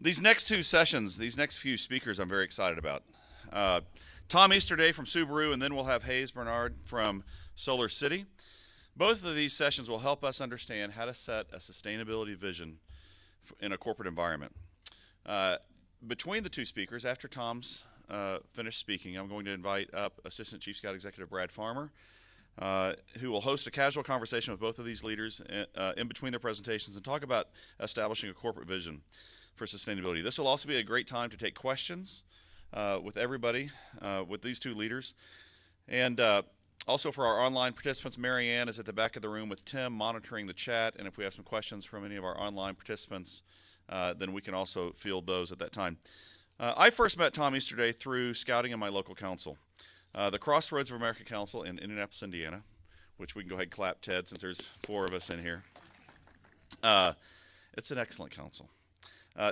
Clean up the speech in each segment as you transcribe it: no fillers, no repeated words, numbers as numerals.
These next two sessions, these next few speakers, I'm very excited about. Tom Easterday from Subaru, and then we'll have Hayes Bernard from Solar City. Both of these sessions will help us understand how to set a sustainability vision in a corporate environment. Between the two speakers, after Tom's finished speaking, I'm going to invite up Assistant Chief Scout Executive Brad Farmer, who will host a casual conversation with both of these leaders in between their presentations and talk about establishing a corporate vision for sustainability. This will also be a great time to take questions with everybody, with these two leaders. And also for our online participants, Mary Ann is at the back of the room with Tim monitoring the chat, and if we have some questions from any of our online participants, then we can also field those at that time. I first met Tom Easterday through scouting in my local council, the Crossroads of America Council in Indianapolis, Indiana, which we can go ahead and clap Ted since there's 4 of us in here. It's an excellent council.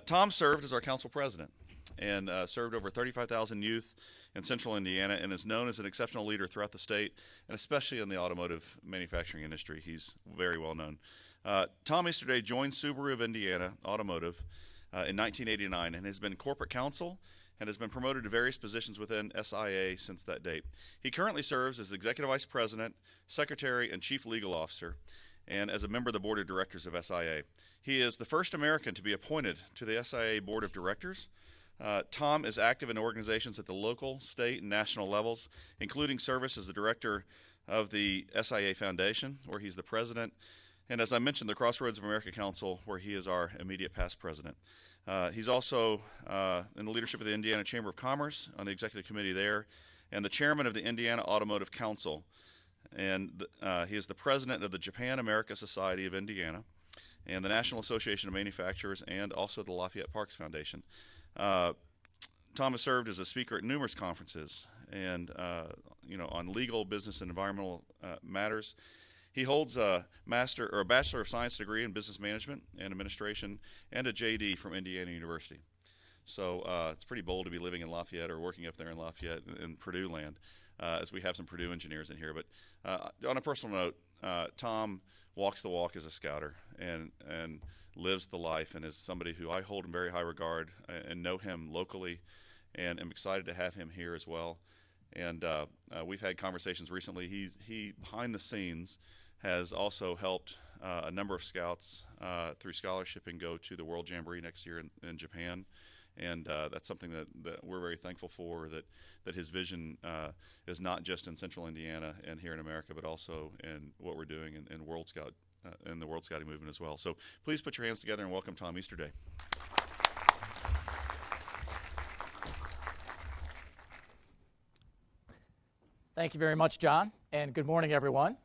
Tom served as our council president and served over 35,000 youth in central Indiana and is known as an exceptional leader throughout the state and especially in the automotive manufacturing industry. He's very well known. Tom Easterday joined Subaru of Indiana Automotive in 1989 and has been corporate counsel and has been promoted to various positions within SIA since that date. He currently serves as Executive Vice President, Secretary, and Chief Legal Officer, and as a member of the Board of Directors of SIA. He is the first American to be appointed to the SIA Board of Directors. Tom is active in organizations at the local, state, and national levels, including service as the director of the SIA Foundation, where he's the president, and as I mentioned, the Crossroads of America Council, where he is our immediate past president. He's also in the leadership of the Indiana Chamber of Commerce on the executive committee there, and the chairman of the Indiana Automotive Council. And he is the president of the Japan America Society of Indiana and the National Association of Manufacturers and also the Lafayette Parks Foundation. Tom has served as a speaker at numerous conferences and on legal, business, and environmental matters. He holds a Bachelor of Science degree in Business Management and Administration and a JD from Indiana University. So it's pretty bold to be living in Lafayette or working up there in Lafayette in Purdue land, as we have some Purdue engineers in here. But on a personal note, Tom walks the walk as a scouter and lives the life and is somebody who I hold in very high regard and know him locally and am excited to have him here as well. And we've had conversations recently. He behind the scenes has also helped a number of scouts through scholarship and go to the World Jamboree next year in Japan. And that's something that we're very thankful for, that his vision is not just in central Indiana and here in America, but also in what we're doing in World Scout, in the World Scouting movement as well. So please put your hands together and welcome Tom Easterday. Thank you very much, John, and good morning, everyone.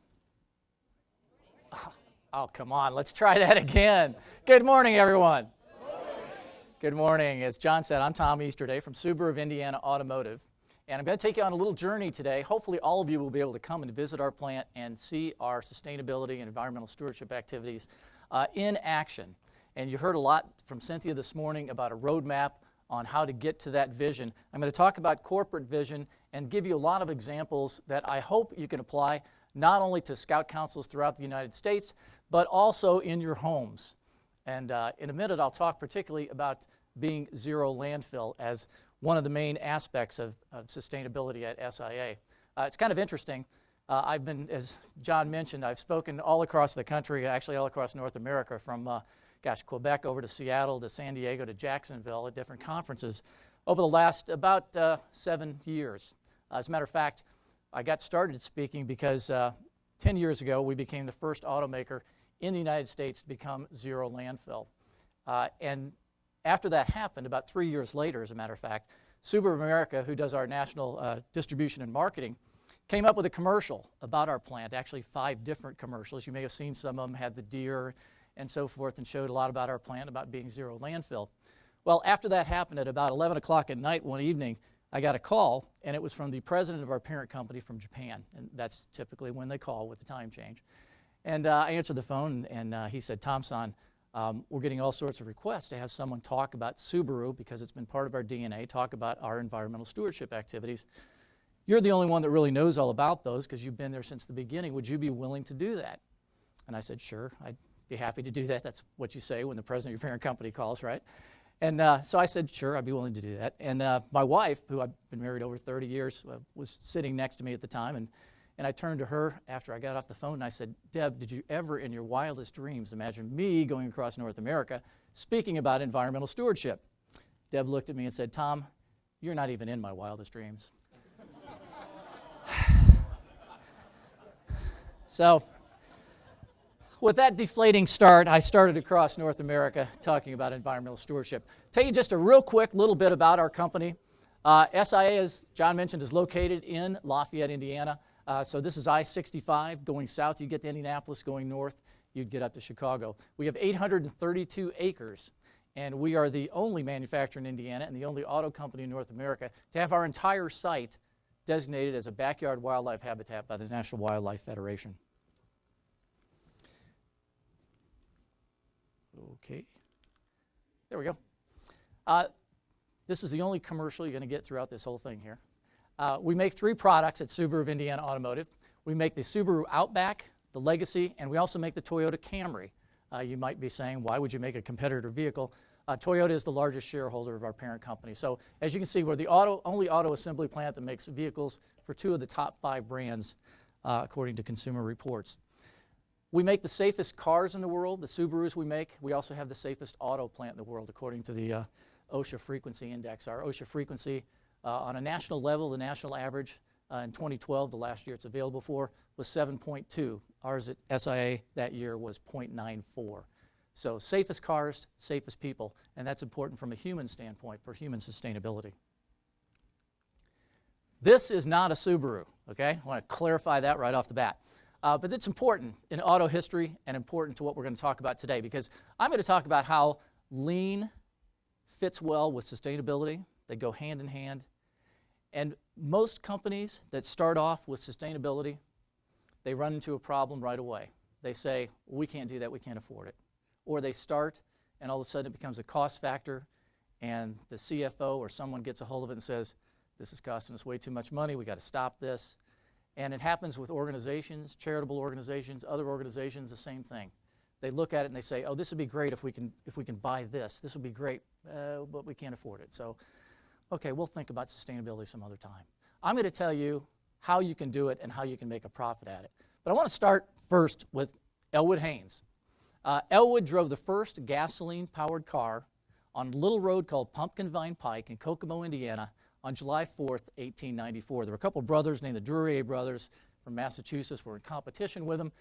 Oh, come on, let's try that again. Good morning, everyone. Good morning. As John said, I'm Tom Easterday from Subaru of Indiana Automotive, and I'm going to take you on a little journey today. Hopefully all of you will be able to come and visit our plant and see our sustainability and environmental stewardship activities in action. And you heard a lot from Cynthia this morning about a roadmap on how to get to that vision. I'm going to talk about corporate vision and give you a lot of examples that I hope you can apply not only to Scout Councils throughout the United States, but also in your homes. And in a minute, I'll talk particularly about being zero landfill as one of the main aspects of sustainability at SIA. It's kind of interesting. I've been, as John mentioned, I've spoken all across the country, actually all across North America, from Quebec over to Seattle to San Diego to Jacksonville at different conferences over the last about 7 years. As a matter of fact, I got started speaking because 10 years ago we became the first automaker in the United States to become zero landfill. And after that happened, about 3 years later, as a matter of fact, Subaru of America, who does our national distribution and marketing, came up with a commercial about our plant, actually 5 different commercials. You may have seen some of them, had the deer and so forth, and showed a lot about our plant, about being zero landfill. Well, after that happened at about 11 o'clock at night one evening, I got a call, and it was from the president of our parent company from Japan, and that's typically when they call with the time change. And I answered the phone, and he said, Tom-san, we're getting all sorts of requests to have someone talk about Subaru, because it's been part of our DNA, talk about our environmental stewardship activities. You're the only one that really knows all about those because you've been there since the beginning. Would you be willing to do that? And I said, sure, I'd be happy to do that. That's what you say when the president of your parent company calls, right? And so I said, sure, I'd be willing to do that. And my wife, who I've been married over 30 years, was sitting next to me at the time. And I turned to her after I got off the phone and I said, Deb, did you ever in your wildest dreams imagine me going across North America speaking about environmental stewardship? Deb looked at me and said, Tom, you're not even in my wildest dreams. So with that deflating start, I started across North America talking about environmental stewardship. Tell you just a real quick little bit about our company. SIA, as John mentioned, is located in Lafayette, Indiana. So this is I-65 going south. You get to Indianapolis. Going north, you'd get up to Chicago. We have 832 acres, and we are the only manufacturer in Indiana and the only auto company in North America to have our entire site designated as a backyard wildlife habitat by the National Wildlife Federation. Okay, there we go. This is the only commercial you're going to get throughout this whole thing here. We make 3 products at Subaru of Indiana Automotive. We make the Subaru Outback, the Legacy, and we also make the Toyota Camry. You might be saying, why would you make a competitor vehicle? Toyota is the largest shareholder of our parent company. So as you can see, we're the only auto assembly plant that makes vehicles for 2 of the top 5 brands, according to Consumer Reports. We make the safest cars in the world, the Subarus we make. We also have the safest auto plant in the world, according to the OSHA Frequency Index. Our OSHA frequency on a national level, the national average in 2012, the last year it's available for, was 7.2. Ours at SIA that year was 0.94. So safest cars, safest people, and that's important from a human standpoint for human sustainability. This is not a Subaru, okay? I want to clarify that right off the bat. But it's important in auto history and important to what we're going to talk about today, because I'm going to talk about how lean fits well with sustainability. They go hand in hand. And most companies that start off with sustainability, they run into a problem right away. They say, we can't do that, we can't afford it. Or they start, and all of a sudden it becomes a cost factor, and the CFO or someone gets a hold of it and says, this is costing us way too much money, we got to stop this. And it happens with organizations, charitable organizations, other organizations, the same thing. They look at it and they say, oh, this would be great if we can buy this. This would be great, but we can't afford it. So, okay, we'll think about sustainability some other time. I'm going to tell you how you can do it and how you can make a profit at it. But I want to start first with Elwood Haynes. Elwood drove the first gasoline-powered car on a little road called Pumpkin Vine Pike in Kokomo, Indiana, on July 4th, 1894. There were a couple brothers named the Duryea brothers from Massachusetts. Were in competition with them.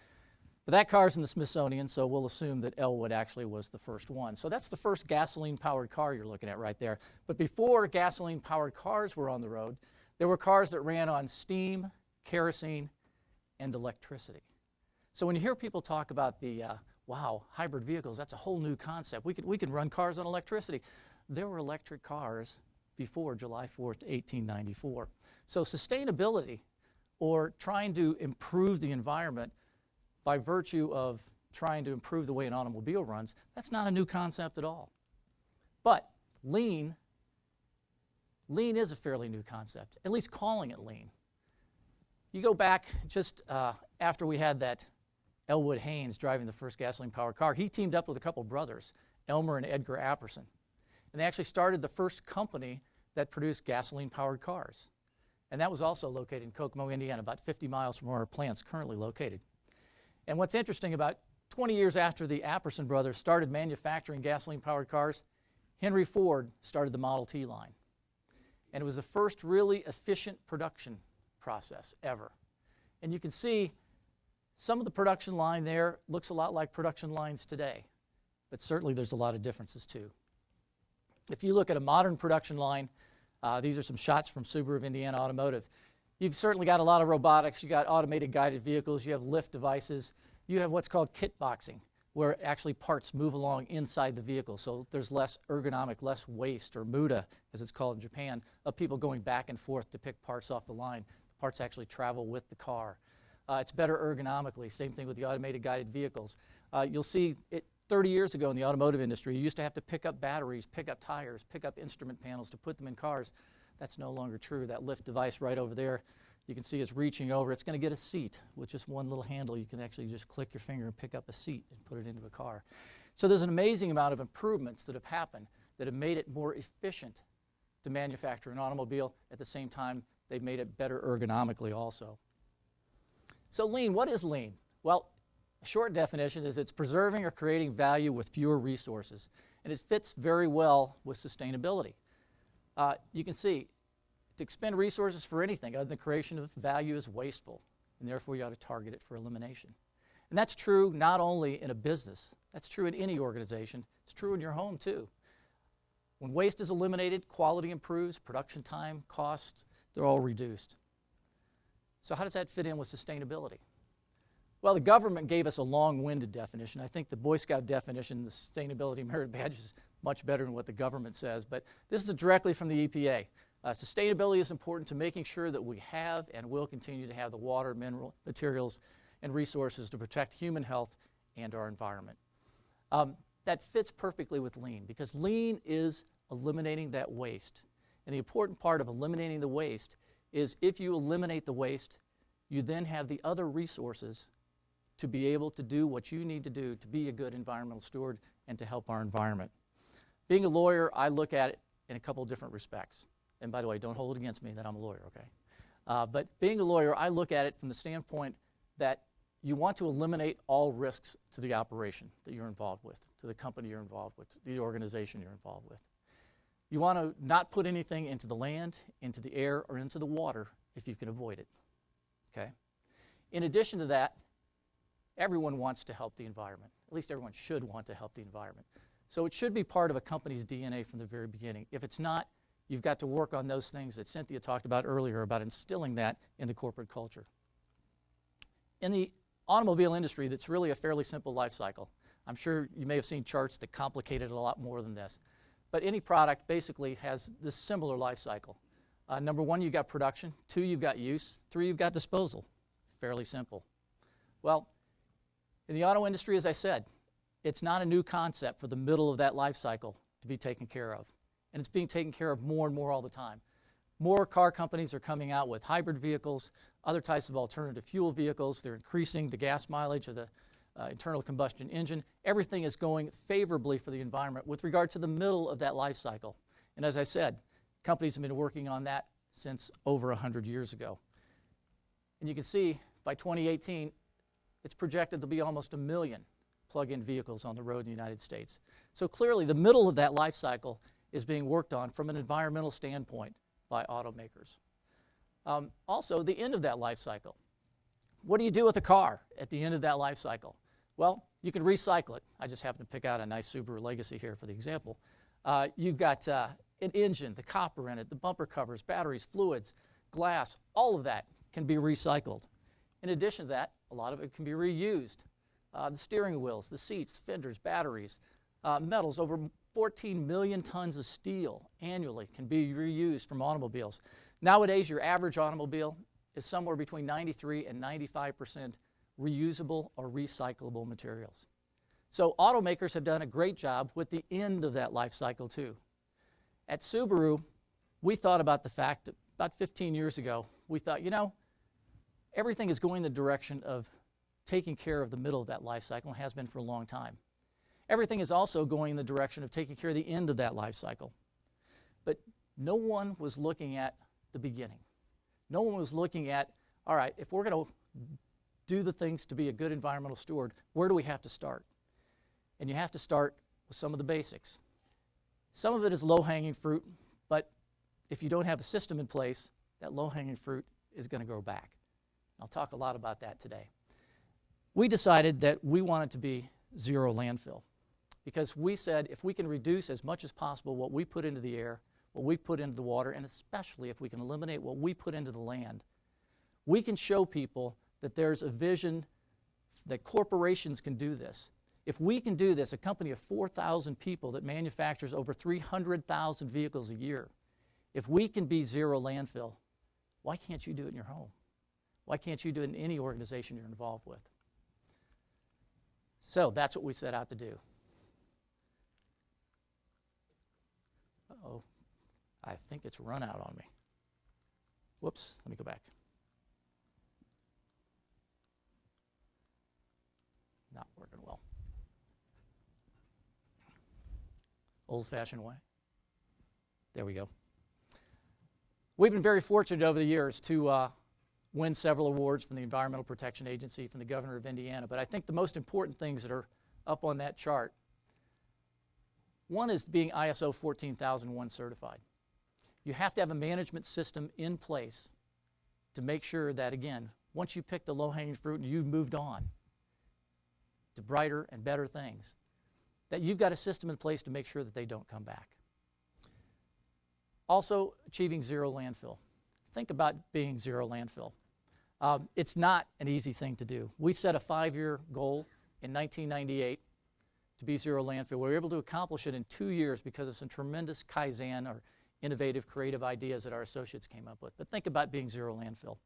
But that car's in the Smithsonian, so we'll assume that Elwood actually was the first one. So that's the first gasoline-powered car you're looking at right there. But before gasoline-powered cars were on the road, there were cars that ran on steam, kerosene, and electricity. So when you hear people talk about the, wow, hybrid vehicles, that's a whole new concept. We can run cars on electricity. There were electric cars before July 4th, 1894. So sustainability, or trying to improve the environment by virtue of trying to improve the way an automobile runs, that's not a new concept at all. But lean is a fairly new concept, at least calling it lean. You go back just after we had that Elwood Haynes driving the first gasoline-powered car, he teamed up with a couple brothers, Elmer and Edgar Apperson. And they actually started the first company that produced gasoline-powered cars. And that was also located in Kokomo, Indiana, about 50 miles from where our plant's currently located. And what's interesting, about 20 years after the Apperson brothers started manufacturing gasoline-powered cars, Henry Ford started the Model T line. And it was the first really efficient production process ever. And you can see some of the production line there looks a lot like production lines today, but certainly there's a lot of differences too. If you look at a modern production line, these are some shots from Subaru of Indiana Automotive. You've certainly got a lot of robotics. You got automated guided vehicles. You have lift devices. You have what's called kit boxing, where actually parts move along inside the vehicle. So there's less ergonomic, less waste, or muda, as it's called in Japan, of people going back and forth to pick parts off the line. The parts actually travel with the car. It's better ergonomically. Same thing with the automated guided vehicles. You'll see it 30 years ago in the automotive industry, you used to have to pick up batteries, pick up tires, pick up instrument panels to put them in cars. That's no longer true. That lift device right over there, you can see it's reaching over. It's going to get a seat with just one little handle. You can actually just click your finger and pick up a seat and put it into a car. So there's an amazing amount of improvements that have happened that have made it more efficient to manufacture an automobile. At the same time, they've made it better ergonomically also. So lean, what is lean? Well, a short definition is it's preserving or creating value with fewer resources. And it fits very well with sustainability. You can see, to expend resources for anything other than creation of value is wasteful, and therefore you ought to target it for elimination. And that's true not only in a business, that's true in any organization, it's true in your home too. When waste is eliminated, quality improves, production time, costs, they're all reduced. So how does that fit in with sustainability? Well, the government gave us a long-winded definition. I think the Boy Scout definition, the sustainability merit badge, is much better than what the government says, but this is directly from the EPA. Sustainability is important to making sure that we have and will continue to have the water, mineral, materials, and resources to protect human health and our environment. That fits perfectly with lean because lean is eliminating that waste. And the important part of eliminating the waste is if you eliminate the waste, you then have the other resources to be able to do what you need to do to be a good environmental steward and to help our environment. Being a lawyer, I look at it in a couple of different respects. And by the way, don't hold it against me that I'm a lawyer, okay? But being a lawyer, I look at it from the standpoint that you want to eliminate all risks to the operation that you're involved with, to the company you're involved with, to the organization you're involved with. You want to not put anything into the land, into the air, or into the water if you can avoid it, okay? In addition to that, everyone wants to help the environment. At least everyone should want to help the environment. So it should be part of a company's DNA from the very beginning. If it's not, you've got to work on those things that Cynthia talked about earlier about instilling that in the corporate culture. In the automobile industry, that's really a fairly simple life cycle. I'm sure you may have seen charts that complicate it a lot more than this. But any product basically has this similar life cycle. Number one, you've got production. Two, you've got use. Three, you've got disposal. Fairly simple. Well, in the auto industry, as I said, it's not a new concept for the middle of that life cycle to be taken care of. And it's being taken care of more and more all the time. More car companies are coming out with hybrid vehicles, other types of alternative fuel vehicles. They're increasing the gas mileage of the internal combustion engine. Everything is going favorably for the environment with regard to the middle of that life cycle. And as I said, companies have been working on that since over 100 years ago. And you can see by 2018, it's projected to be almost 1 million plug-in vehicles on the road in the United States. So clearly, the middle of that life cycle is being worked on from an environmental standpoint by automakers. Also, the end of that life cycle. What do you do with a car at the end of that life cycle? Well, you can recycle it. I just happen to pick out a nice Subaru Legacy here for the example. You've got an engine, the copper in it, the bumper covers, batteries, fluids, glass, all of that can be recycled. In addition to that, a lot of it can be reused. The steering wheels, the seats, fenders, batteries, metals, over 14 million tons of steel annually can be reused from automobiles. Nowadays, your average automobile is somewhere between 93 and 95% reusable or recyclable materials. So automakers have done a great job with the end of that life cycle too. At Subaru, we thought about the fact that about 15 years ago, we thought, you know, everything is going the direction of taking care of the middle of that life cycle and has been for a long time. Everything is also going in the direction of taking care of the end of that life cycle. But no one was looking at the beginning. No one was looking at, all right, if we're going to do the things to be a good environmental steward, where do we have to start? And you have to start with some of the basics. Some of it is low-hanging fruit, but if you don't have a system in place, that low-hanging fruit is going to grow back. I'll talk a lot about that today. We decided that we wanted to be zero landfill because we said if we can reduce as much as possible what we put into the air, what we put into the water, and especially if we can eliminate what we put into the land, we can show people that there's a vision that corporations can do this. If we can do this, a company of 4,000 people that manufactures over 300,000 vehicles a year, if we can be zero landfill, why can't you do it in your home? Why can't you do it in any organization you're involved with? So that's what we set out to do. Uh-oh, I think it's run out on me. Whoops, let me go back. Not working well. Old-fashioned way. There we go. We've been very fortunate over the years to win several awards from the Environmental Protection Agency, from the Governor of Indiana, but I think the most important things that are up on that chart, one is being ISO 14001 certified. You have to have a management system in place to make sure that, again, once you pick the low-hanging fruit and you've moved on to brighter and better things, that you've got a system in place to make sure that they don't come back. Also, achieving zero landfill. Think about being zero landfill. It's not an easy thing to do. We set a 5-year goal in 1998 to be zero landfill. We were able to accomplish it in 2 years because of some tremendous Kaizen or innovative, creative ideas that our associates came up with. But think about being zero landfill.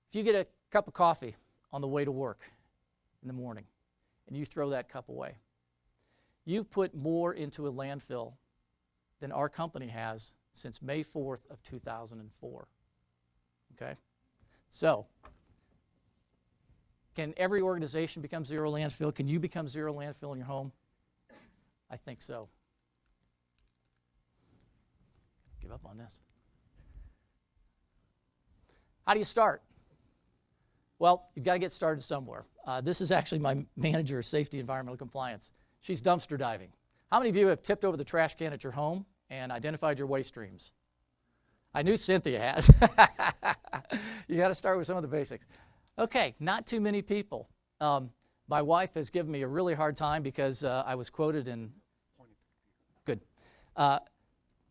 If you get a cup of coffee on the way to work in the morning and you throw that cup away, you've put more into a landfill than our company has since May 4th of 2004. Okay? So, can every organization become zero landfill? Can you become zero landfill in your home? I think so. Give up on this. How do you start? Well, you've got to get started somewhere. This is actually my manager of safety environmental compliance. She's dumpster diving. How many of you have tipped over the trash can at your home and identified your waste streams? I knew Cynthia has. You got to start with some of the basics. Okay, not too many people. My wife has given me a really hard time because I was quoted in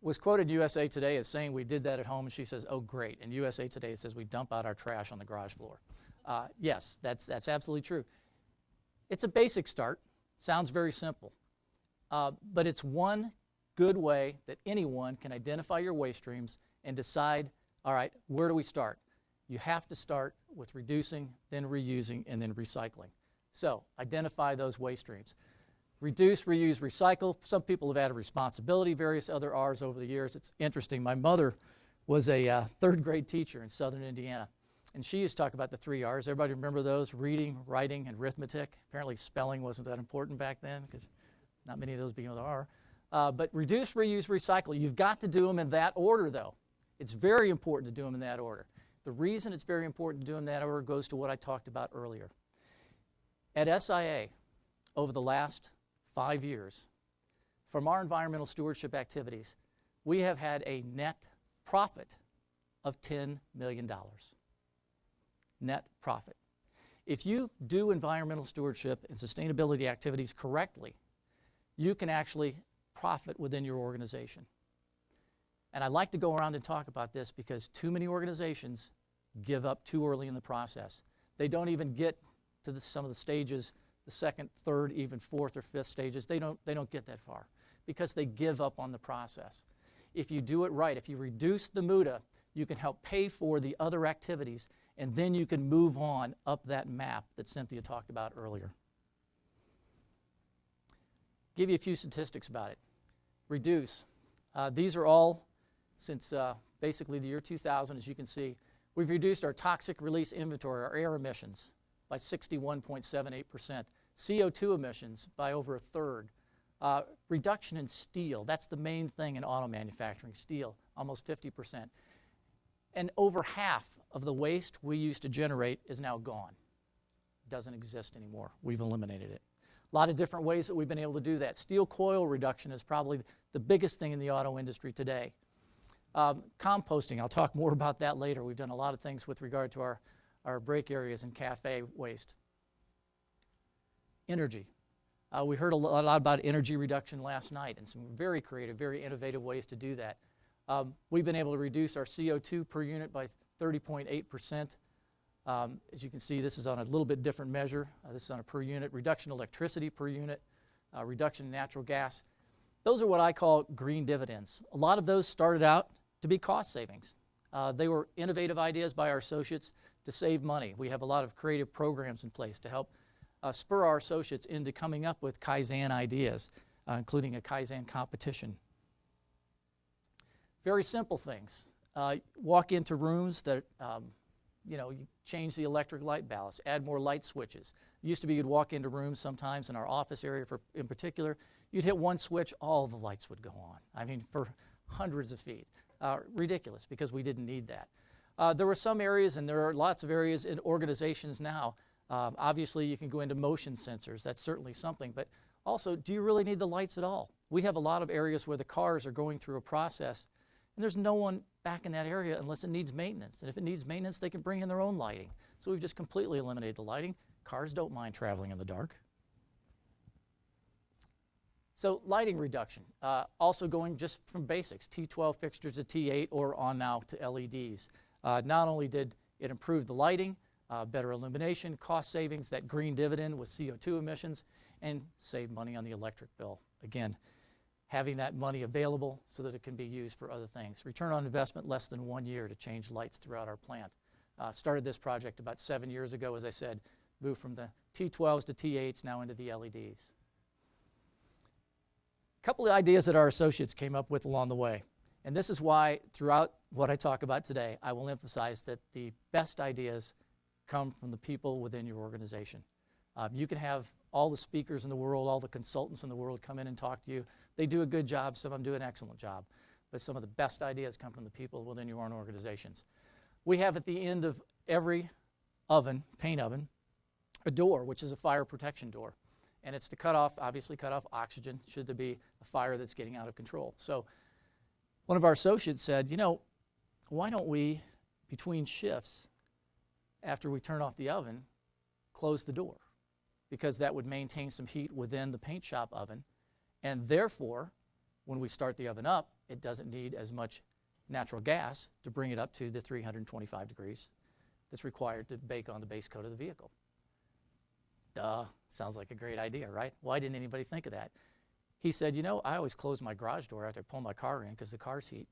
was quoted in USA Today as saying we did that at home, and she says, oh, great. And USA Today says we dump out our trash on the garage floor. Yes, that's absolutely true. It's a basic start. Sounds very simple. But it's one good way that anyone can identify your waste streams and decide, all right, where do we start? You have to start with reducing, then reusing, and then recycling. So identify those waste streams. Reduce, reuse, recycle. Some people have added responsibility, various other R's over the years. It's interesting. My mother was a third grade teacher in southern Indiana, and she used to talk about the 3 R's. Everybody remember those? Reading, writing, and arithmetic. Apparently spelling wasn't that important back then because not many of those begin with R. But reduce, reuse, recycle. You've got to do them in that order, though. It's very important to do them in that order. The reason it's very important to do them in that order goes to what I talked about earlier. At SIA, over the last 5 years, from our environmental stewardship activities, we have had a net profit of $10 million. Net profit. If you do environmental stewardship and sustainability activities correctly, you can actually profit within your organization. And I like to go around and talk about this because too many organizations give up too early in the process. They don't even get to some of the stages, the second, third, even fourth or fifth stages. They don't get that far because they give up on the process. If you do it right, if you reduce the MUDA, you can help pay for the other activities, and then you can move on up that map that Cynthia talked about earlier. Give you a few statistics about it. Reduce. These are all since basically the year 2000, as you can see. We've reduced our toxic release inventory, our air emissions, by 61.78%. CO2 emissions by over a third. Reduction in steel, that's the main thing in auto manufacturing, steel, almost 50%. And over half of the waste we used to generate is now gone. Doesn't exist anymore. We've eliminated it. A lot of different ways that we've been able to do that. Steel coil reduction is probably the biggest thing in the auto industry today. Composting, I'll talk more about that later. We've done a lot of things with regard to our break areas and cafe waste. Energy. We heard a lot about energy reduction last night and some very creative, very innovative ways to do that. We've been able to reduce our CO2 per unit by 30.8%. As you can see, this is on a little bit different measure. This is on a per unit. Reduction in electricity per unit, reduction in natural gas. Those are what I call green dividends. A lot of those started out to be cost savings. They were innovative ideas by our associates to save money. We have a lot of creative programs in place to help spur our associates into coming up with Kaizen ideas, including a Kaizen competition. Very simple things. Walk into rooms that, you change the electric light ballast, add more light switches. It used to be you'd walk into rooms sometimes in our office area in particular, You'd hit one switch, all the lights would go on. I mean, for hundreds of feet. Ridiculous, because we didn't need that. There were some areas, and there are lots of areas in organizations now. Obviously, you can go into motion sensors. That's certainly something. But also, do you really need the lights at all? We have a lot of areas where the cars are going through a process, and there's no one back in that area unless it needs maintenance. And if it needs maintenance, they can bring in their own lighting. So we've just completely eliminated the lighting. Cars don't mind traveling in the dark. So lighting reduction, also going just from basics, T12 fixtures to T8 or on now to LEDs. Not only did it improve the lighting, better illumination, cost savings, that green dividend with CO2 emissions, and save money on the electric bill. Again, having that money available so that it can be used for other things. Return on investment less than 1 year to change lights throughout our plant. Started this project about 7 years ago, as I said, moved from the T12s to T8s, now into the LEDs. A couple of ideas that our associates came up with along the way. And this is why throughout what I talk about today, I will emphasize that the best ideas come from the people within your organization. You can have all the speakers in the world, all the consultants in the world come in and talk to you. They do a good job, some of them do an excellent job. But some of the best ideas come from the people within your own organizations. We have at the end of every oven, paint oven, a door, which is a fire protection door. And it's to cut off, obviously cut off oxygen should there be a fire that's getting out of control. So one of our associates said, you know, why don't we, between shifts, after we turn off the oven, close the door? Because that would maintain some heat within the paint shop oven. And therefore, when we start the oven up, it doesn't need as much natural gas to bring it up to the 325 degrees that's required to bake on the base coat of the vehicle. Duh, sounds like a great idea, right? Why didn't anybody think of that? He said, you know, I always close my garage door after I pull my car in because the car's heat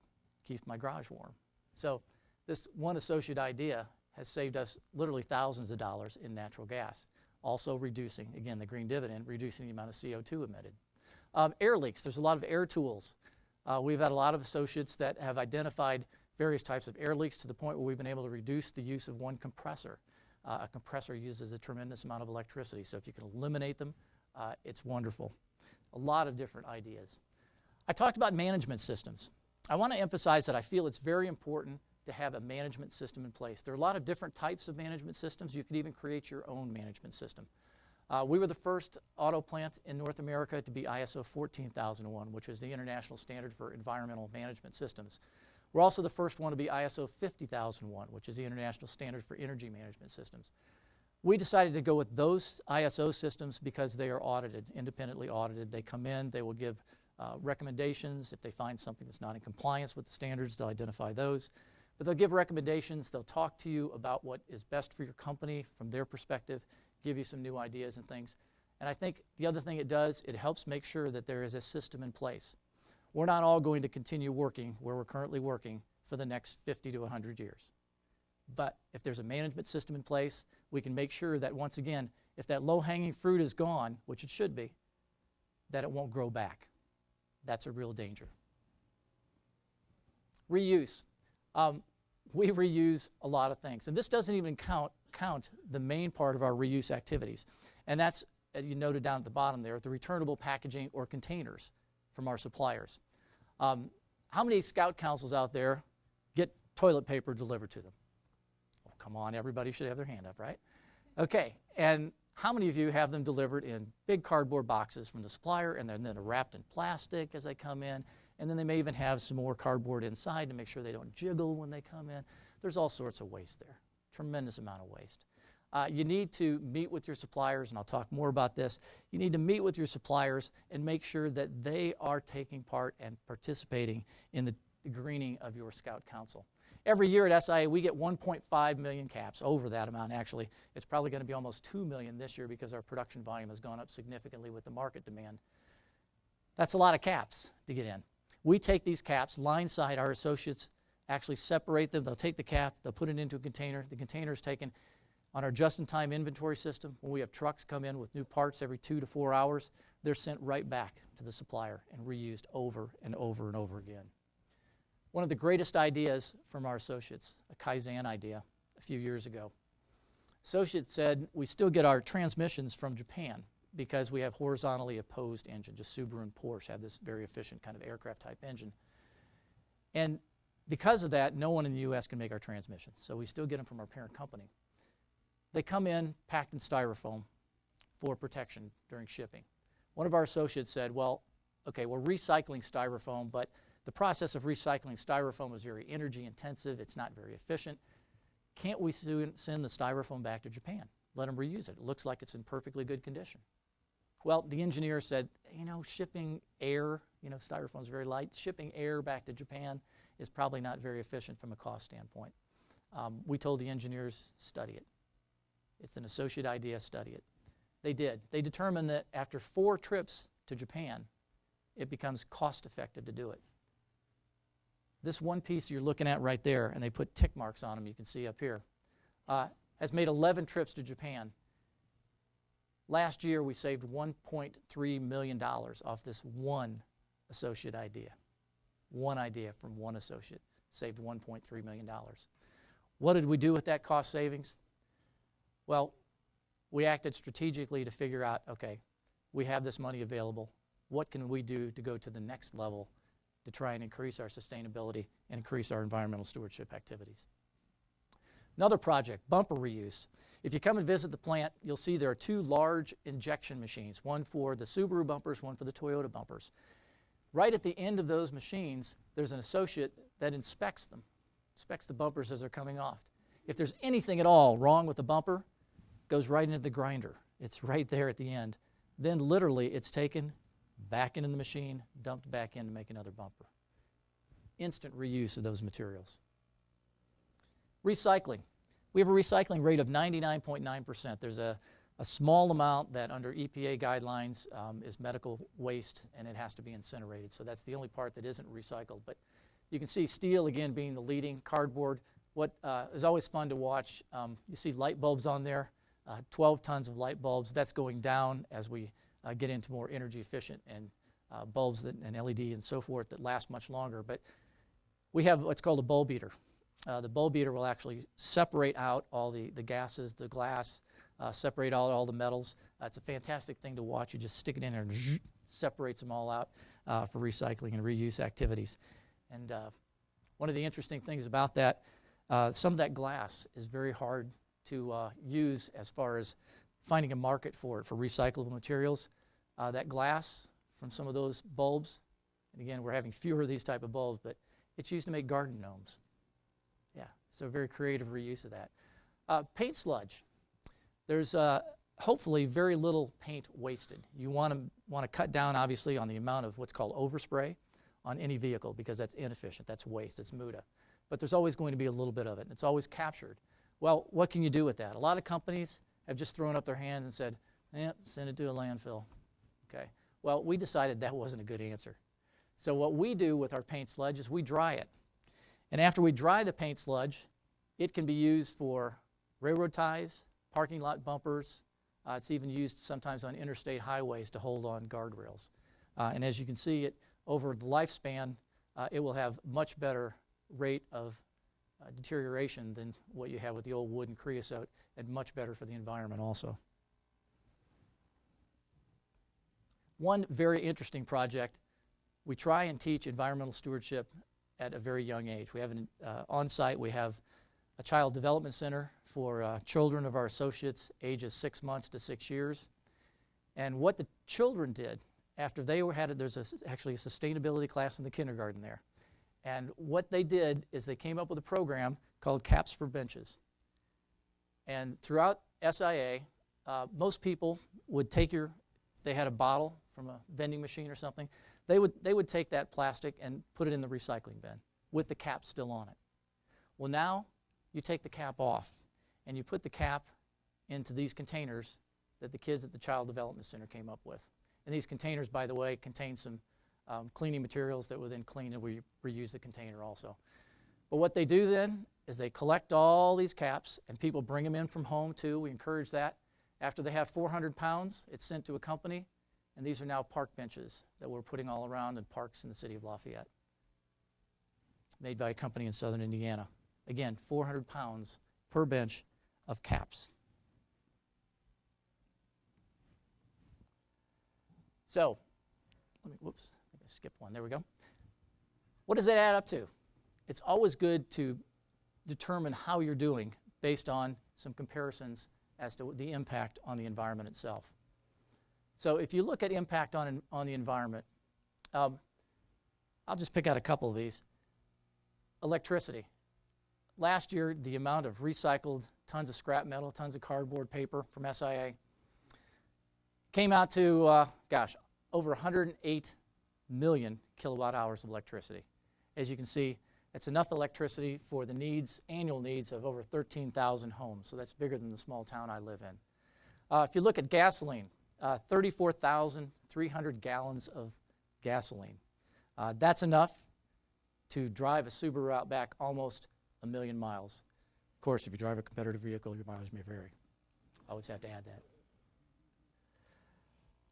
keeps my garage warm. So this one associate idea has saved us literally thousands of dollars in natural gas. Also reducing, again, the green dividend, reducing the amount of CO2 emitted. Air leaks, there's a lot of air tools. We've had a lot of associates that have identified various types of air leaks to the point where we've been able to reduce the use of one compressor. A compressor uses a tremendous amount of electricity, so if you can eliminate them, it's wonderful. A lot of different ideas. I talked about management systems. I want to emphasize that I feel it's very important to have a management system in place. There are a lot of different types of management systems. You could even create your own management system. We were the first auto plant in North America to be ISO 14001, which is the international standard for environmental management systems. We're also the first one to be ISO 50001, which is the international standard for energy management systems. We decided to go with those ISO systems because they are audited, independently audited. They come in, they will give recommendations. If they find something that's not in compliance with the standards, they'll identify those. But they'll give recommendations, they'll talk to you about what is best for your company from their perspective, give you some new ideas and things. And I think the other thing it does, it helps make sure that there is a system in place. We're not all going to continue working where we're currently working for the next 50 to 100 years. But if there's a management system in place, we can make sure that once again, if that low-hanging fruit is gone, which it should be, that it won't grow back. That's a real danger. Reuse. We reuse a lot of things. And this doesn't even count the main part of our reuse activities. And that's, as you noted down at the bottom there, the returnable packaging or containers from our suppliers. How many Scout Councils out there get toilet paper delivered to them? Oh, come on, everybody should have their hand up, right? Okay, and how many of you have them delivered in big cardboard boxes from the supplier and then wrapped in plastic as they come in? And then they may even have some more cardboard inside to make sure they don't jiggle when they come in. There's all sorts of waste there, tremendous amount of waste. You need to meet with your suppliers, and I'll talk more about this. You need to meet with your suppliers and make sure that they are taking part and participating in the greening of your Scout Council. Every year at SIA, we get 1.5 million caps, over that amount actually. It's probably going to be almost 2 million this year because our production volume has gone up significantly with the market demand. That's a lot of caps to get in. We take these caps, line side, our associates actually separate them. They'll take the cap, they'll put it into a container. The container is taken on our just-in-time inventory system. When we have trucks come in with new parts every 2 to 4 hours, they're sent right back to the supplier and reused over and over and over again. One of the greatest ideas from our associates, a Kaizen idea a few years ago. Associates said, we still get our transmissions from Japan. because we have horizontally opposed engine. Just Subaru and Porsche have this very efficient kind of aircraft type engine. And because of that, no one in the U.S. can make our transmissions, so we still get them from our parent company. They come in packed in styrofoam for protection during shipping. One of our associates said, well, okay, we're recycling styrofoam, but the process of recycling styrofoam is very energy intensive. It's not very efficient. Can't we send the styrofoam back to Japan? Let them reuse it. It looks like it's in perfectly good condition. Well, the engineer said, you know, shipping air, you know, styrofoam is very light. Shipping air back to Japan is probably not very efficient from a cost standpoint. We told the engineers, study it. It's an associate idea, study it. They did. They determined that after 4 trips to Japan, it becomes cost effective to do it. This one piece you're looking at right there, and they put tick marks on them, you can see up here, has made 11 trips to Japan. Last year, we saved $1.3 million off this one associate idea. One idea from one associate saved $1.3 million. What did we do with that cost savings? Well, we acted strategically to figure out, okay, we have this money available. What can we do to go to the next level to try and increase our sustainability and increase our environmental stewardship activities? Another project, bumper reuse. If you come and visit the plant, you'll see there are 2 large injection machines, one for the Subaru bumpers, one for the Toyota bumpers. Right at the end of those machines, there's an associate that inspects them, inspects the bumpers as they're coming off. If there's anything at all wrong with the bumper, it goes right into the grinder. It's right there at the end. Then literally it's taken back into the machine, dumped back in to make another bumper. Instant reuse of those materials. Recycling. We have a recycling rate of 99.9%. There's a small amount that under EPA guidelines is medical waste, and it has to be incinerated. So that's the only part that isn't recycled. But you can see steel, again, being the leading. Cardboard. What is always fun to watch, you see light bulbs on there, 12 tons of light bulbs. That's going down as we get into more energy efficient and bulbs and LED and so forth that last much longer. But we have what's called a bulb eater. The bulb eater will actually separate out all the gases, the glass, separate out all the metals. It's a fantastic thing to watch. You just stick it in there and separates them all out for recycling and reuse activities. And one of the interesting things about that, some of that glass is very hard to use as far as finding a market for it, for recyclable materials. That glass from some of those bulbs, and again, we're having fewer of these type of bulbs, but it's used to make garden gnomes. Yeah, so very creative reuse of that. Paint sludge. There's hopefully very little paint wasted. You want to cut down, obviously, on the amount of what's called overspray on any vehicle because that's inefficient, that's waste, it's muda. But there's always going to be a little bit of it, and it's always captured. Well, what can you do with that? A lot of companies have just thrown up their hands and said, send it to a landfill. Okay. Well, we decided that wasn't a good answer. So what we do with our paint sludge is we dry it. And after we dry the paint sludge, it can be used for railroad ties, parking lot bumpers. It's even used sometimes on interstate highways to hold on guardrails. And as you can see, over the lifespan, it will have much better rate of deterioration than what you have with the old wood and creosote, and much better for the environment also. One very interesting project, we try and teach environmental stewardship at a very young age. We have on-site, we have a child development center for children of our associates ages 6 months to 6 years. And what the children did after they there's actually a sustainability class in the kindergarten there. And what they did is they came up with a program called Caps for Benches. And throughout SIA, most people would take if they had a bottle from a vending machine or something, they would take that plastic and put it in the recycling bin with the cap still on it. Well, now you take the cap off and you put the cap into these containers that the kids at the Child Development Center came up with. And these containers, by the way, contain some cleaning materials that will then clean and we reuse the container also. But what they do then is they collect all these caps and people bring them in from home too. We encourage that. After they have 400 pounds, it's sent to a company, and these are now park benches that we're putting all around in parks in the city of Lafayette, made by a company in southern Indiana. Again, 400 pounds per bench of caps. So, whoops, I skipped one. There we go. What does that add up to? It's always good to determine how you're doing based on some comparisons as to the impact on the environment itself. So if you look at impact on the environment, I'll just pick out a couple of these. Electricity. Last year, the amount of recycled tons of scrap metal, tons of cardboard paper from SIA came out to, over 108 million kilowatt hours of electricity. As you can see, it's enough electricity for the needs, annual needs of over 13,000 homes. So that's bigger than the small town I live in. If you look at gasoline, 34,300 gallons of gasoline. That's enough to drive a Subaru Outback almost 1 million miles. Of course, if you drive a competitive vehicle, your mileage may vary. I always have to add that.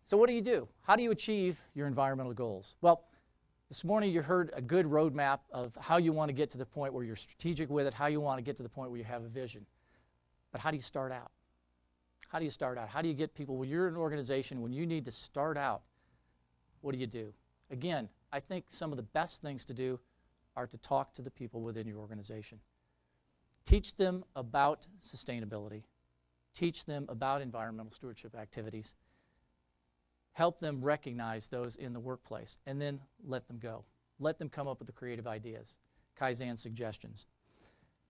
So what do? How do you achieve your environmental goals? Well, this morning you heard a good roadmap of how you want to get to the point where you're strategic with it, how you want to get to the point where you have a vision. But how do you start out? How do you start out? How do you get people, when you're an organization, when you need to start out, what do? Again, I think some of the best things to do are to talk to the people within your organization. Teach them about sustainability. Teach them about environmental stewardship activities. Help them recognize those in the workplace, and then let them go. Let them come up with the creative ideas, Kaizen suggestions.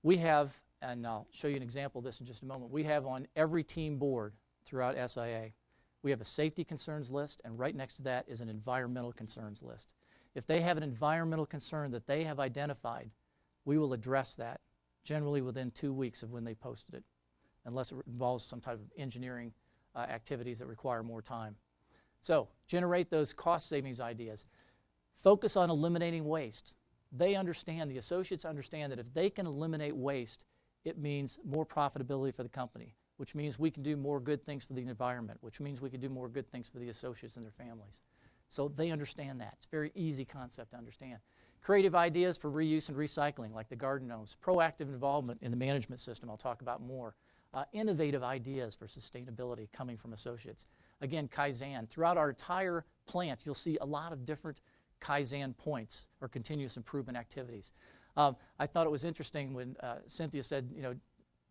We have, and I'll show you an example of this in just a moment, we have on every team board throughout SIA, we have a safety concerns list, and right next to that is an environmental concerns list. If they have an environmental concern that they have identified, we will address that generally within 2 weeks of when they posted it, unless it involves some type of engineering activities that require more time. So, generate those cost savings ideas. Focus on eliminating waste. They understand, the associates understand that if they can eliminate waste, it means more profitability for the company, which means we can do more good things for the environment, which means we can do more good things for the associates and their families. So they understand that. It's a very easy concept to understand. Creative ideas for reuse and recycling, like the garden gnomes. Proactive involvement in the management system, I'll talk about more. Innovative ideas for sustainability coming from associates. Again, Kaizen. Throughout our entire plant, you'll see a lot of different Kaizen points or continuous improvement activities. I thought it was interesting when Cynthia said,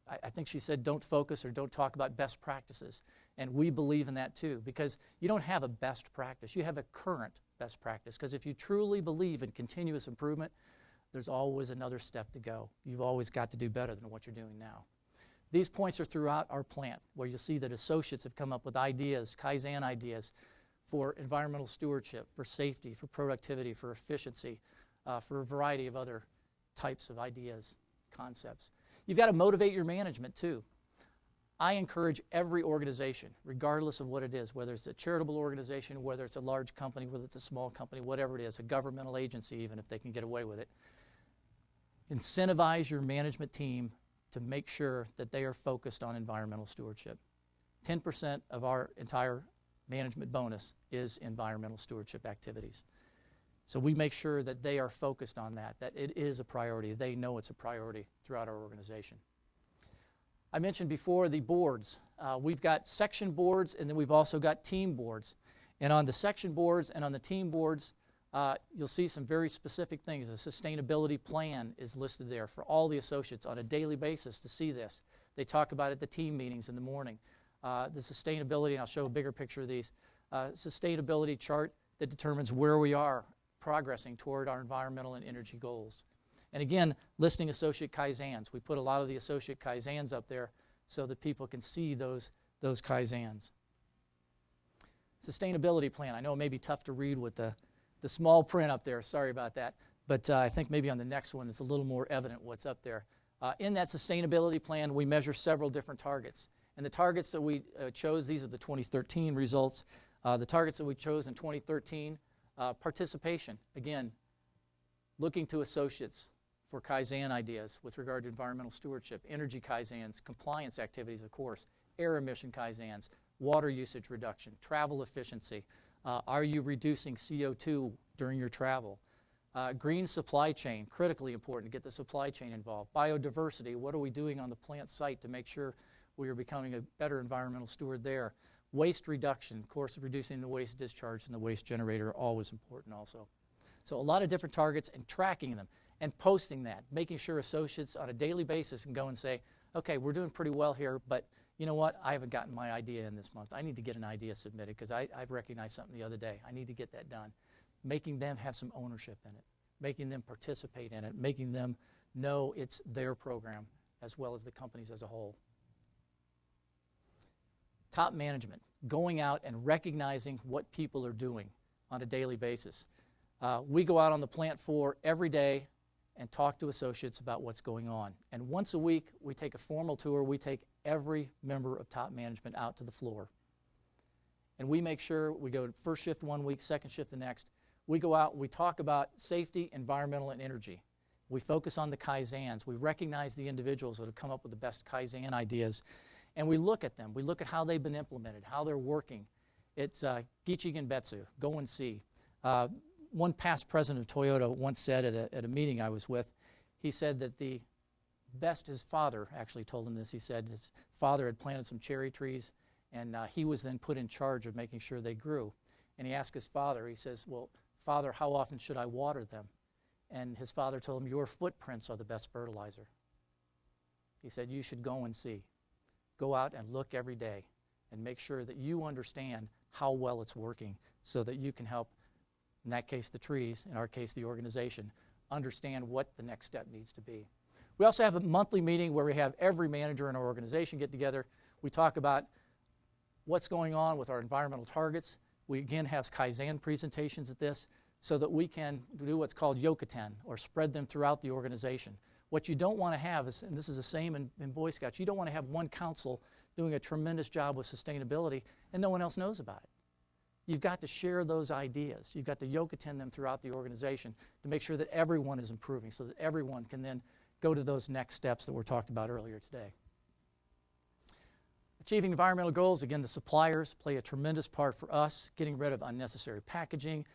I think she said don't focus or don't talk about best practices. And we believe in that too, because you don't have a best practice. You have a current best practice, because if you truly believe in continuous improvement, there's always another step to go. You've always got to do better than what you're doing now. These points are throughout our plant, where you'll see that associates have come up with ideas, Kaizen ideas, for environmental stewardship, for safety, for productivity, for efficiency, for a variety of other types of ideas, concepts. You've got to motivate your management too. I encourage every organization, regardless of what it is, whether it's a charitable organization, whether it's a large company, whether it's a small company, whatever it is, a governmental agency even if they can get away with it, incentivize your management team to make sure that they are focused on environmental stewardship. 10% of our entire management bonus is environmental stewardship activities. So we make sure that they are focused on that it is a priority. They know it's a priority throughout our organization. I mentioned before the boards. We've got section boards, and then we've also got team boards. And on the section boards and on the team boards, you'll see some very specific things. A sustainability plan is listed there for all the associates on a daily basis to see this. They talk about it at the team meetings in the morning. The sustainability, and I'll show a bigger picture of these, sustainability chart that determines where we are progressing toward our environmental and energy goals. And again, listing associate Kaizens. We put a lot of the associate Kaizens up there so that people can see those Kaizens. Sustainability plan. I know it may be tough to read with the small print up there. Sorry about that. But I think maybe on the next one it's a little more evident what's up there. In that sustainability plan, we measure several different targets. And the targets that we chose, these are the 2013 results. The targets that we chose in 2013, participation. Again, looking to associates for Kaizen ideas with regard to environmental stewardship, energy Kaizens, compliance activities, of course, air emission Kaizens, water usage reduction, travel efficiency. Are you reducing CO2 during your travel? Green supply chain, critically important to get the supply chain involved. Biodiversity, what are we doing on the plant site to make sure we are becoming a better environmental steward there? Waste reduction, of course, reducing the waste discharge and the waste generator are always important also. So a lot of different targets and tracking them and posting that, making sure associates on a daily basis can go and say, okay, we're doing pretty well here, but you know what? I haven't gotten my idea in this month. I need to get an idea submitted because I've recognized something the other day. I need to get that done. Making them have some ownership in it, making them participate in it, making them know it's their program as well as the companies as a whole. Top management, going out and recognizing what people are doing on a daily basis. We go out on the plant floor every day and talk to associates about what's going on. And once a week, we take a formal tour. We take every member of top management out to the floor. And we make sure we go first shift one week, second shift the next. We go out, we talk about safety, environmental, and energy. We focus on the Kaizens. We recognize the individuals that have come up with the best Kaizen ideas. And we look at them. We look at how they've been implemented, how they're working. It's Gichi Genbetsu, go and see. One past president of Toyota once said at a meeting I was with, he said that his father actually told him this. He said his father had planted some cherry trees, and he was then put in charge of making sure they grew. And he asked his father, he says, well, Father, how often should I water them? And his father told him, your footprints are the best fertilizer. He said, you should go and see. Go out and look every day and make sure that you understand how well it's working so that you can help, in that case, the trees, in our case, the organization, understand what the next step needs to be. We also have a monthly meeting where we have every manager in our organization get together. We talk about what's going on with our environmental targets. We again have Kaizen presentations at this so that we can do what's called yokoten, or spread them throughout the organization. What you don't want to have is, and this is the same in Boy Scouts, you don't want to have one council doing a tremendous job with sustainability and no one else knows about it. You've got to share those ideas. You've got to yokoten them throughout the organization to make sure that everyone is improving so that everyone can then go to those next steps that were talked about earlier today. Achieving environmental goals, again, the suppliers play a tremendous part for us, getting rid of unnecessary packaging,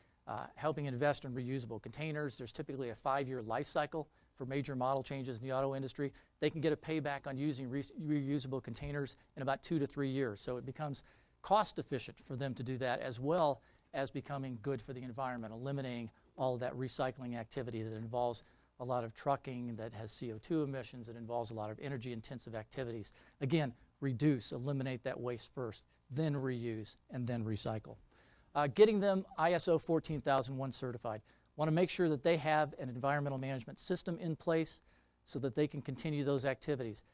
helping invest in reusable containers. There's typically a 5-year life cycle for major model changes in the auto industry. They can get a payback on using reusable containers in about 2 to 3 years. So it becomes cost efficient for them to do that, as well as becoming good for the environment, eliminating all of that recycling activity that involves a lot of trucking, that has CO2 emissions, that involves a lot of energy intensive activities. Again, reduce, eliminate that waste first, then reuse, and then recycle. Getting them ISO 14001 certified. Want to make sure that they have an environmental management system in place so that they can continue those activities.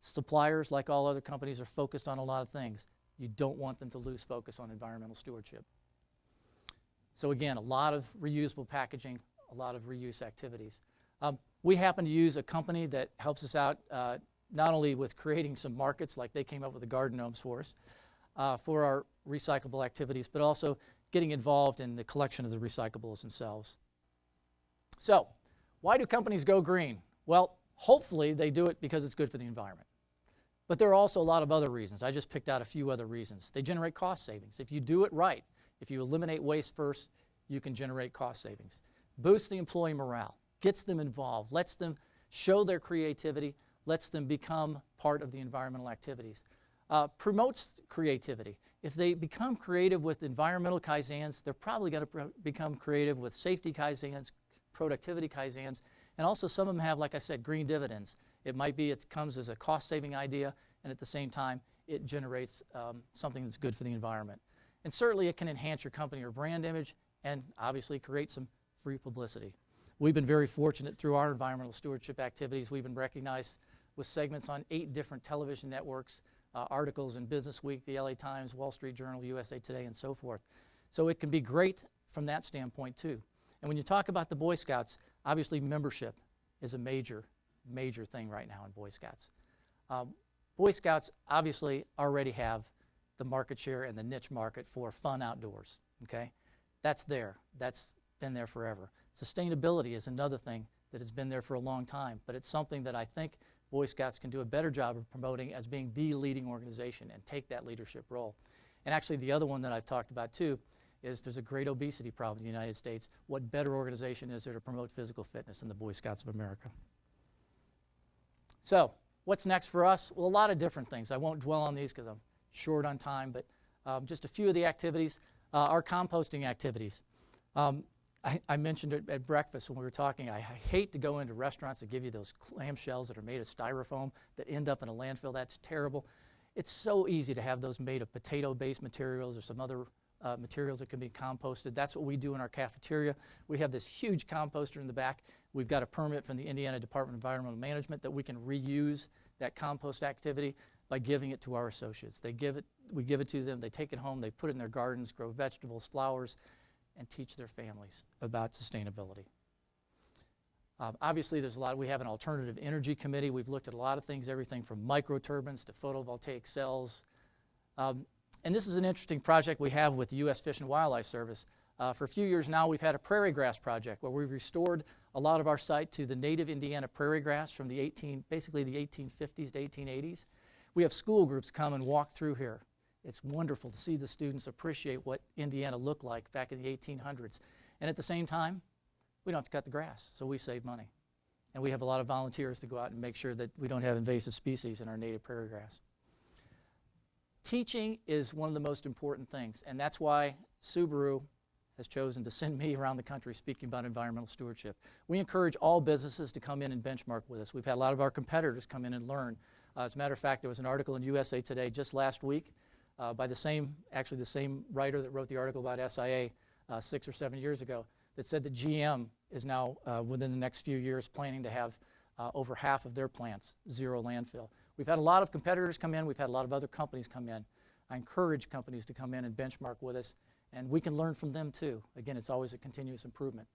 Suppliers, like all other companies, are focused on a lot of things. You don't want them to lose focus on environmental stewardship. So again, a lot of reusable packaging, a lot of reuse activities. We happen to use a company that helps us out not only with creating some markets, like they came up with the garden gnomes for us, for our recyclable activities, but also getting involved in the collection of the recyclables themselves. So, why do companies go green? Well, hopefully they do it because it's good for the environment. But there are also a lot of other reasons. I just picked out a few other reasons. They generate cost savings. If you do it right, if you eliminate waste first, you can generate cost savings. Boosts the employee morale, gets them involved, lets them show their creativity, lets them become part of the environmental activities. Promotes creativity. If they become creative with environmental Kaizens, they're probably going to become creative with safety Kaizens, productivity Kaizens, and also some of them have, like I said, green dividends. It might be it comes as a cost-saving idea, and at the same time, it generates something that's good for the environment. And certainly it can enhance your company or brand image and obviously create some free publicity. We've been very fortunate through our environmental stewardship activities. We've been recognized with segments on 8 different television networks, articles in Business Week, the LA Times, Wall Street Journal, USA Today, and so forth. So it can be great from that standpoint too. And when you talk about the Boy Scouts, obviously membership is a major thing right now in Boy Scouts. Boy Scouts obviously already have the market share and the niche market for fun outdoors, okay? That's there. That's been there forever. Sustainability is another thing that has been there for a long time, but it's something that I think Boy Scouts can do a better job of promoting as being the leading organization and take that leadership role. And actually the other one that I've talked about too is there's a great obesity problem in the United States. What better organization is there to promote physical fitness than the Boy Scouts of America? So, what's next for us? Well, a lot of different things. I won't dwell on these because I'm short on time, but Just a few of the activities, our composting activities. I mentioned it at breakfast when we were talking. I hate to go into restaurants that give you those clam shells that are made of styrofoam that end up in a landfill. That's terrible. It's so easy to have those made of potato-based materials or some other materials that can be composted. That's what we do in our cafeteria. We have this huge composter in the back. We've got a permit from the Indiana Department of Environmental Management that we can reuse that compost activity by giving it to our associates. We give it to them, they take it home, they put it in their gardens, grow vegetables, flowers, and teach their families about sustainability. Obviously, we have an alternative energy committee. We've looked at a lot of things, everything from microturbines to photovoltaic cells. And this is an interesting project we have with the U.S. Fish and Wildlife Service. For a few years now, we've had a prairie grass project where we've restored a lot of our site to the native Indiana prairie grass from basically the 1850s to 1880s. We have school groups come and walk through here. It's wonderful to see the students appreciate what Indiana looked like back in the 1800s. And at the same time, we don't have to cut the grass, so we save money. And we have a lot of volunteers to go out and make sure that we don't have invasive species in our native prairie grass. Teaching is one of the most important things, and that's why Subaru has chosen to send me around the country speaking about environmental stewardship. We encourage all businesses to come in and benchmark with us. We've had a lot of our competitors come in and learn. As a matter of fact, there was an article in USA Today just last week by the same writer that wrote the article about SIA 6 or 7 years ago that said that GM is now, within the next few years, planning to have over half of their plants zero landfill. We've had a lot of competitors come in. We've had a lot of other companies come in. I encourage companies to come in and benchmark with us, and we can learn from them too. Again, it's always a continuous improvement.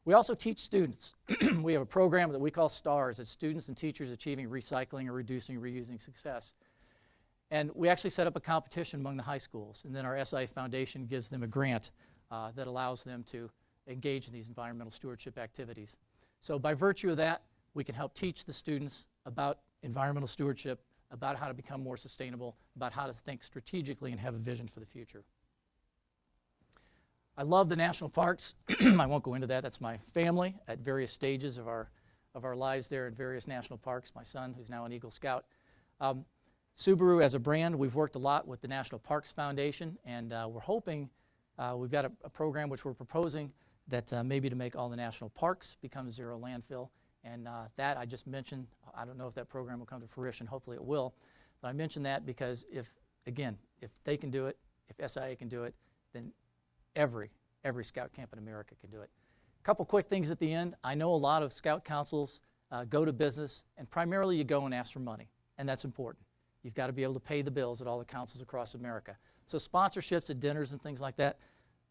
We also teach students. We have a program that we call STARS. It's Students and Teachers Achieving Recycling or Reducing Reusing Success. And we actually set up a competition among the high schools, and then our SIA Foundation gives them a grant that allows them to engage in these environmental stewardship activities. So by virtue of that, we can help teach the students about environmental stewardship, about how to become more sustainable, about how to think strategically and have a vision for the future. I love the national parks. I won't go into that. That's my family at various stages of our lives there at various national parks. My son, who's now an Eagle Scout. Subaru as a brand, we've worked a lot with the National Parks Foundation, and we're hoping, we've got a program which we're proposing that maybe to make all the national parks become zero landfill. And that I just mentioned, I don't know if that program will come to fruition. Hopefully it will. But I mention that because if they can do it, if SIA can do it, then every Scout camp in America can do it. A couple quick things at the end. I know a lot of Scout councils go to business, and primarily you go and ask for money, and that's important. You've got to be able to pay the bills at all the councils across America. So sponsorships at dinners and things like that,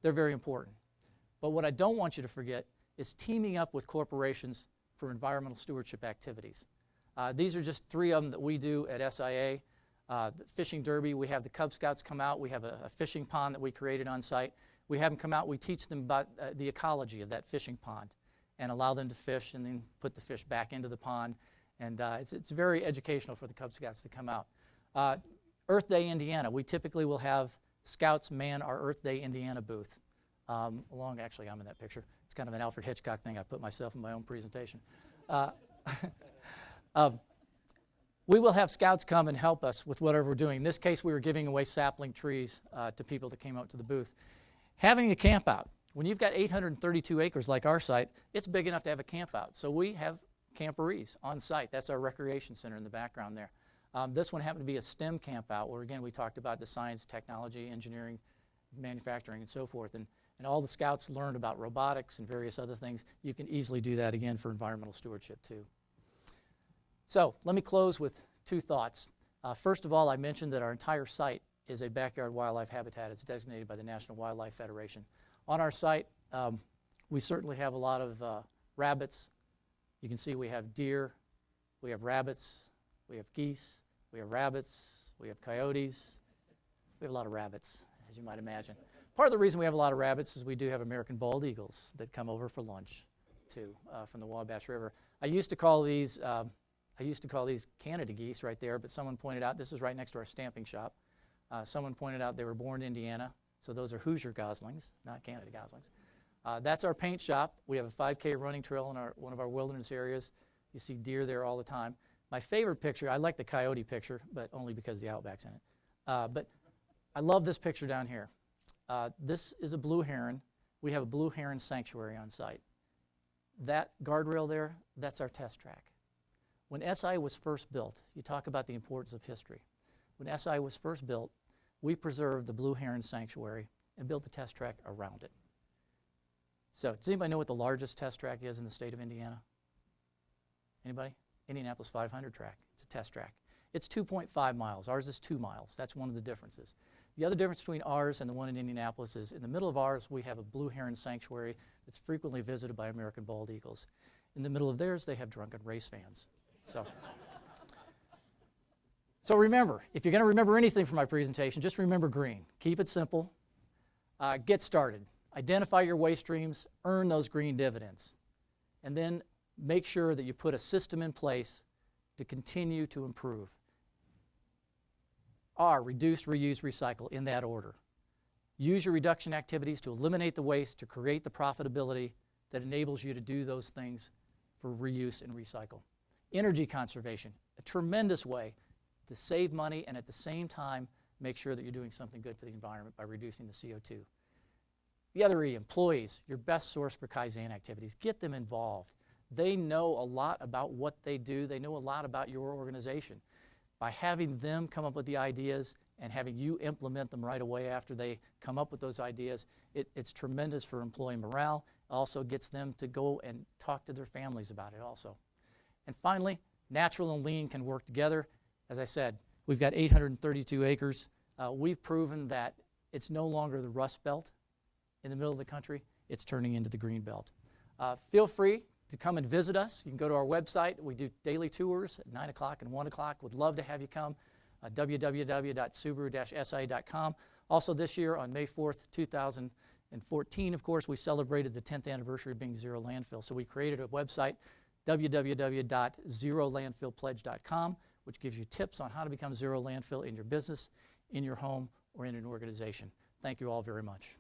they're very important. But what I don't want you to forget is teaming up with corporations for environmental stewardship activities. These are just 3 of them that we do at SIA. The fishing derby, we have the Cub Scouts come out. We have a fishing pond that we created on site. We have them come out. We teach them about the ecology of that fishing pond and allow them to fish and then put the fish back into the pond. And it's very educational for the Cub Scouts to come out. Earth Day Indiana, we typically will have Scouts man our Earth Day Indiana booth. Actually, I'm in that picture. It's kind of an Alfred Hitchcock thing. I put myself in my own presentation. We will have Scouts come and help us with whatever we're doing. In this case, we were giving away sapling trees to people that came out to the booth. Having a camp out. When you've got 832 acres like our site, it's big enough to have a camp out. So we have camporees on site. That's our recreation center in the background there. This one happened to be a STEM camp out where, again, we talked about the science, technology, engineering, manufacturing, and so forth. And all the Scouts learned about robotics and various other things. You can easily do that, again, for environmental stewardship, too. So let me close with 2 thoughts. First of all, I mentioned that our entire site is a backyard wildlife habitat. It's designated by the National Wildlife Federation. On our site, we certainly have a lot of rabbits. You can see we have deer, we have rabbits, we have geese, we have rabbits, we have coyotes. We have a lot of rabbits, as you might imagine. Part of the reason we have a lot of rabbits is we do have American bald eagles that come over for lunch, too, from the Wabash River. I used to call these Canada geese right there, but someone pointed out, this is right next to our stamping shop. Someone pointed out they were born in Indiana, so those are Hoosier goslings, not Canada goslings. That's our paint shop. We have a 5K running trail in one of our wilderness areas. You see deer there all the time. My favorite picture, I like the coyote picture, but only because the Outback's in it. But I love this picture down here. This is a blue heron. We have a blue heron sanctuary on site. That guardrail there, that's our test track. When SI was first built, you talk about the importance of history. When SI was first built, we preserved the blue heron sanctuary and built the test track around it. So, does anybody know what the largest test track is in the state of Indiana? Anybody? Indianapolis 500 track. It's a test track. It's 2.5 miles. Ours is 2 miles. That's one of the differences. The other difference between ours and the one in Indianapolis is in the middle of ours, we have a blue heron sanctuary that's frequently visited by American bald eagles. In the middle of theirs, they have drunken race fans. So remember, if you're going to remember anything from my presentation, just remember green. Keep it simple. Get started. Identify your waste streams. Earn those green dividends. And then make sure that you put a system in place to continue to improve. R, reduce, reuse, recycle, in that order. Use your reduction activities to eliminate the waste, to create the profitability that enables you to do those things for reuse and recycle. Energy conservation, a tremendous way to save money and at the same time make sure that you're doing something good for the environment by reducing the CO2. The other E, employees, your best source for Kaizen activities. Get them involved. They know a lot about what they do. They know a lot about your organization. By having them come up with the ideas and having you implement them right away after they come up with those ideas, it's tremendous for employee morale. It also gets them to go and talk to their families about it also. And finally, natural and lean can work together. As I said, we've got 832 acres. We've proven that it's no longer the Rust Belt in the middle of the country. It's turning into the Green Belt. Feel free to come and visit us. You can go to our website. We do daily tours at 9 o'clock and 1 o'clock. Would love to have you come. www.subaru-si.com. Also this year on May 4th, 2014, of course, we celebrated the 10th anniversary of being Zero Landfill. So we created a website, www.zerolandfillpledge.com, which gives you tips on how to become zero landfill in your business, in your home, or in an organization. Thank you all very much.